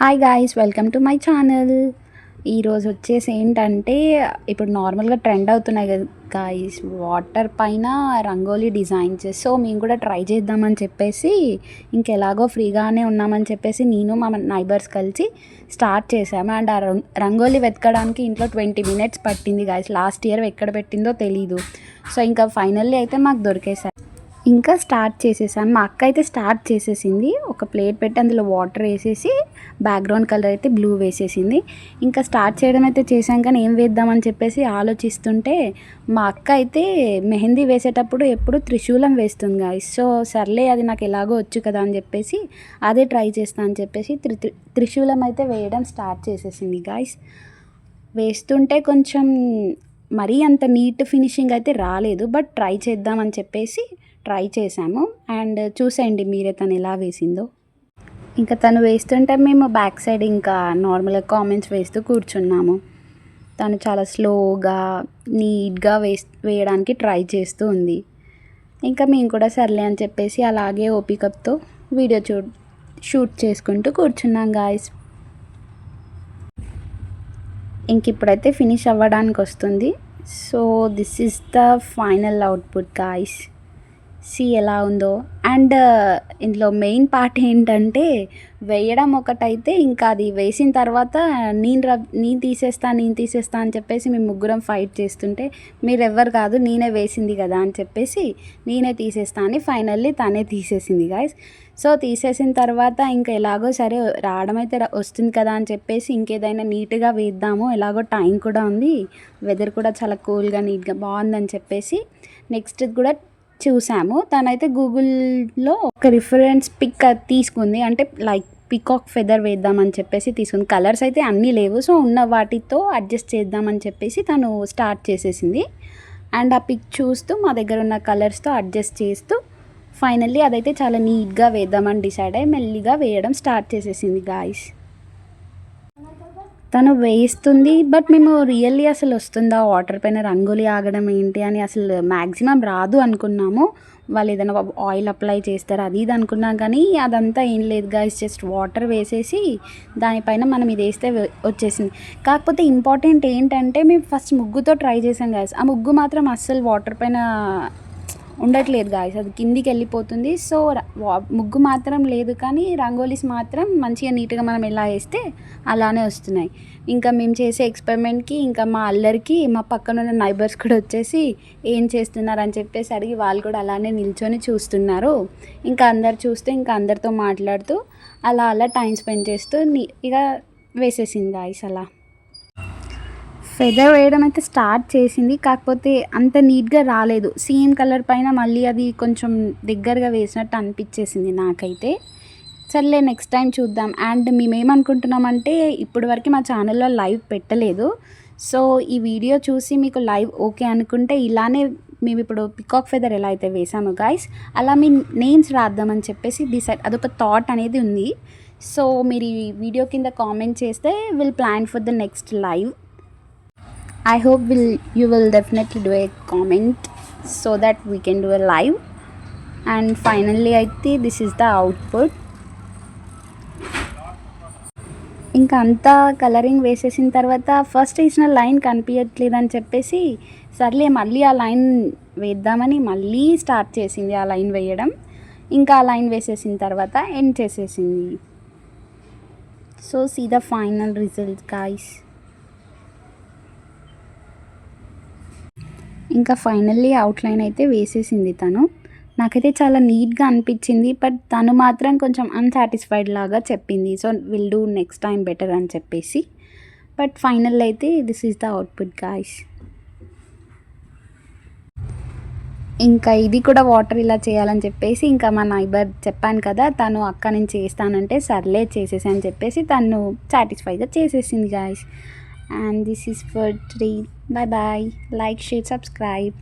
Hi guys, welcome to my channel. ఈరోజు వచ్చేసి ఏంటంటే, ఇప్పుడు నార్మల్గా ట్రెండ్ అవుతున్నాయి కదా గాయ్స్, వాటర్ పైన రంగోలీ డిజైన్స్. సో మేము కూడా ట్రై చేద్దామని చెప్పేసి, ఇంకెలాగో ఫ్రీగానే ఉన్నామని చెప్పేసి నేను మా నైబర్స్ కలిసి స్టార్ట్ చేసాము. అండ్ ఆ రంగోలీ వెతకడానికి ఇంట్లో 20 minutes పట్టింది గాయ్స్. లాస్ట్ ఇయర్ ఎక్కడ పెట్టిందో తెలీదు. సో ఇంకా ఫైనల్లీ అయితే మాకు దొరికేసాయి. ఇంకా స్టార్ట్ చేసేసాను. మా అక్క అయితే స్టార్ట్ చేసేసింది. ఒక ప్లేట్ పెట్టి అందులో వాటర్ వేసేసి బ్యాక్గ్రౌండ్ కలర్ అయితే బ్లూ వేసేసింది. ఇంకా స్టార్ట్ చేయడం అయితే చేశాం, కానీ ఏం వేద్దామని చెప్పేసి ఆలోచిస్తుంటే మా అక్క అయితే మెహందీ వేసేటప్పుడు ఎప్పుడు త్రిశూలం వేస్తుంది గాయ్స్. సో సర్లే, అది నాకు ఎలాగో వచ్చు కదా అని చెప్పేసి అదే ట్రై చేస్తాను అని చెప్పేసి త్రిశూలం అయితే వేయడం స్టార్ట్ చేసేసింది గాయ్స్. వేస్తుంటే కొంచెం మరీ అంత నీట్ ఫినిషింగ్ అయితే రాలేదు, బట్ ట్రై చేద్దామని చెప్పేసి ట్రై చేశాము. అండ్ చూసేయండి మీరే తను ఎలా వేసిందో. ఇంకా తను వేస్తుంటే మేము బ్యాక్ సైడ్ ఇంకా నార్మల్గా కామెంట్స్ వేస్తూ కూర్చున్నాము. తను చాలా స్లోగా నీట్గా వేయడానికి ట్రై చేస్తూ ఉంది. ఇంకా మేము కూడా సర్లే అని చెప్పేసి అలాగే ఓపికతో వీడియో షూట్ చేసుకుంటూ కూర్చున్నాం గాయస్. ఇంక ఇప్పుడైతే ఫినిష్ అవ్వడానికి వస్తుంది. So this is the final output guys. See ఎలా ఉందో. అండ్ ఇందులో మెయిన్ పార్ట్ ఏంటంటే, వేయడం ఒకటైతే ఇంకా అది వేసిన తర్వాత నేను తీసేస్తా అని చెప్పేసి మేము ముగ్గురం ఫైట్ చేస్తుంటే, మీరెవ్వరు కాదు నేనే వేసింది కదా అని చెప్పేసి నేనే తీసేస్తా అని ఫైనల్లీ తనే తీసేసింది గాయస్. సో తీసేసిన తర్వాత ఇంకా ఎలాగో సరే రావడం అయితే వస్తుంది కదా అని చెప్పేసి ఇంకేదైనా నీట్గా వేద్దాము, ఎలాగో టైం కూడా ఉంది, వెదర్ కూడా చాలా కూల్గా నీట్గా బాగుందని చెప్పేసి నెక్స్ట్ కూడా చూసాము. తనైతే గూగుల్లో ఒక రిఫరెన్స్ పిక్ తీసుకుంది, అంటే లైక్ పికాక్ ఫెదర్ వేద్దామని చెప్పేసి తీసుకుంది. కలర్స్ అయితే అన్నీ లేవు, సో ఉన్న వాటితో అడ్జస్ట్ చేద్దామని చెప్పేసి తను స్టార్ట్ చేసేసింది. అండ్ ఆ పిక్ చూస్తూ మా దగ్గర ఉన్న కలర్స్తో అడ్జస్ట్ చేస్తూ ఫైనల్లీ అదైతే చాలా నీట్గా వేద్దామని డిసైడ్ అయ్యి మెల్లిగా వేయడం స్టార్ట్ చేసేసింది గాయస్. తను వేస్తుంది, బట్ మేము రియల్లీ అసలు వస్తుందా వాటర్ పైన రంగోలీ ఆగడం ఏంటి అని అసలు మ్యాక్సిమం రాదు అనుకున్నాము. వాళ్ళు ఏదైనా ఆయిల్ అప్లై చేస్తారు అది ఇది అనుకున్నాం, కానీ అదంతా ఏం లేదు గాయస్. జస్ట్ వాటర్ వేసేసి దానిపైన మనం ఇది వేస్తే వచ్చేసింది. కాకపోతే ఇంపార్టెంట్ ఏంటంటే, మేము ఫస్ట్ ముగ్గుతో ట్రై చేసాం గాయస్. ఆ ముగ్గు మాత్రం అస్సలు వాటర్ పైన ఉండట్లేదు గాయస్, అది కిందికి వెళ్ళిపోతుంది. సో ముగ్గు మాత్రం లేదు, కానీ రంగోలీస్ మాత్రం మంచిగా నీట్గా మనం ఎలా వేస్తే అలానే వస్తున్నాయి. ఇంకా మేము చేసే ఎక్స్పెరిమెంట్కి ఇంకా మా అల్లరికి మా పక్కన ఉన్న నైబర్స్ కూడా వచ్చేసి ఏం చేస్తున్నారు అని చెప్పేసి అడిగి వాళ్ళు కూడా అలానే నిల్చొని చూస్తున్నారు. ఇంకా అందరు చూస్తూ ఇంకా అందరితో మాట్లాడుతూ అలా టైం స్పెండ్ చేస్తూ ఇక వేసేసింది గాయస్. అలా ఫెదర్ వేయడం అయితే స్టార్ట్ చేసింది, కాకపోతే అంత నీట్గా రాలేదు. సేమ్ కలర్ పైన మళ్ళీ అది కొంచెం దగ్గరగా వేసినట్టు అనిపించేసింది నాకైతే. సర్లే నెక్స్ట్ టైం చూద్దాం. అండ్ మేమేమనుకుంటున్నామంటే, ఇప్పటి వరకు మా ఛానల్లో లైవ్ పెట్టలేదు. సో ఈ వీడియో చూసి మీకు లైవ్ ఓకే అనుకుంటే ఇలానే మేము ఇప్పుడు పికాక్ ఫెదర్ ఎలా అయితే వేసామో గాయస్, అలా మీ నేమ్స్ రాద్దామని చెప్పేసి డిసైడ్, అదొక థాట్ అనేది ఉంది. సో మీరు ఈ వీడియో కింద కామెంట్ చేస్తే will plan for the next live. I hope you will definitely do a comment so that we can do a live. And finally I think this is the output. ఇంకా అంతా colouring వేసేసిన తర్వాత first వేసిన line కనిపించట్లేదని చెప్పేసి సర్లే మళ్ళీ ఆ line వేద్దామని మళ్ళీ స్టార్ట్ చేసింది ఆ లైన్ వేయడం. ఇంకా ఆ లైన్ వేసేసిన తర్వాత ఎండ్ చేసేసింది. So see the final result guys. ఇంకా ఫైనల్లీ అవుట్లైన్ అయితే వేసేసింది తను. నాకైతే చాలా నీట్గా అనిపించింది, బట్ తను మాత్రం కొంచెం అన్సాటిస్ఫైడ్ లాగా చెప్పింది. So will do next time better అని చెప్పేసి. బట్ ఫైనల్ అయితే this is the output guys. ఇంకా ఇది కూడా వాటర్ ఇలా చేయాలని చెప్పేసి ఇంకా మా నైబర్ చెప్పాను కదా, తను అక్క నేను చేస్తానంటే సర్లే చేసేసి అని చెప్పేసి తను సాటిస్ఫైగా చేసేసింది guys. And this is for today. Bye bye. Like, share, subscribe.